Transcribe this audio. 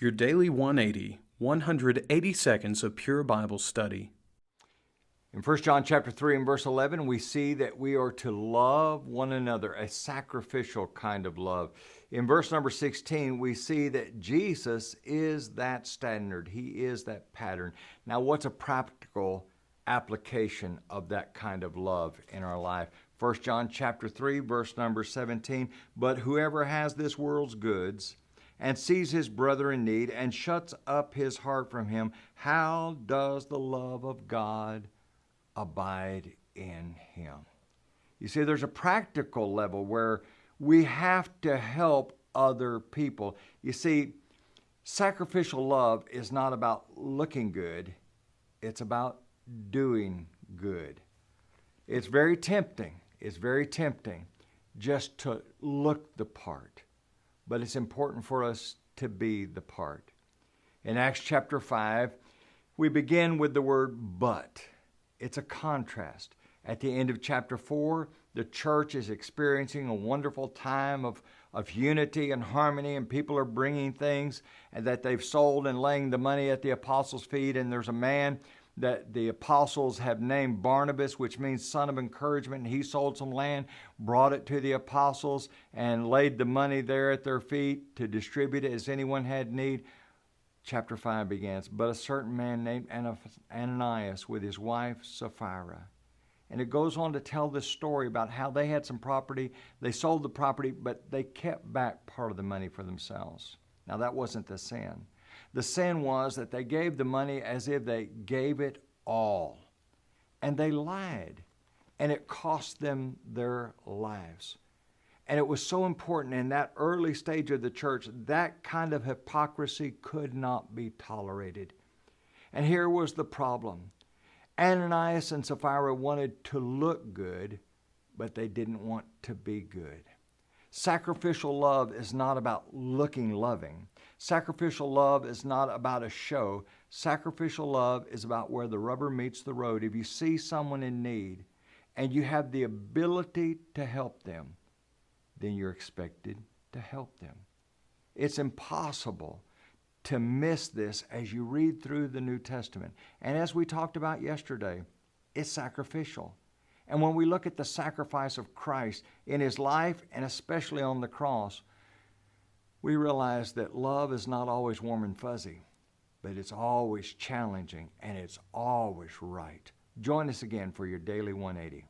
Your Daily 180, 180 seconds of pure Bible study. In 1 John chapter 3 and verse 11, we see that we are to love one another, a sacrificial kind of love. In verse number 16, we see that Jesus is that standard. He is that pattern. Now, what's a practical application of that kind of love in our life? 1 John chapter 3, verse number 17, but whoever has this world's goods and sees his brother in need and shuts up his heart from him, how does the love of God abide in him? You see, there's a practical level where we have to help other people. You see, sacrificial love is not about looking good. It's about doing good. It's very tempting. It's very tempting just to look the part. But it's important for us to be the part. In Acts chapter 5, we begin with the word but. It's a contrast. At the end of chapter 4, the church is experiencing a wonderful time of unity and harmony, and people are bringing things that they've sold and laying the money at the apostles' feet. And there's a man that the apostles have named Barnabas, which means son of encouragement. And he sold some land, brought it to the apostles, and laid the money there at their feet to distribute it as anyone had need. Chapter 5 begins, but a certain man named Ananias with his wife Sapphira. And it goes on to tell this story about how they had some property. They sold the property, but they kept back part of the money for themselves. Now, that wasn't the sin. The sin was that they gave the money as if they gave it all. And they lied. And it cost them their lives. And it was so important in that early stage of the church, that kind of hypocrisy could not be tolerated. And here was the problem. Ananias and Sapphira wanted to look good, but they didn't want to be good. Sacrificial love is not about looking loving. Sacrificial love is not about a show. Sacrificial love is about where the rubber meets the road. If you see someone in need and you have the ability to help them, then you're expected to help them. It's impossible to miss this as you read through the New Testament. And as we talked about yesterday, it's sacrificial. And when we look at the sacrifice of Christ in his life and especially on the cross, we realize that love is not always warm and fuzzy, but it's always challenging and it's always right. Join us again for your Daily 180.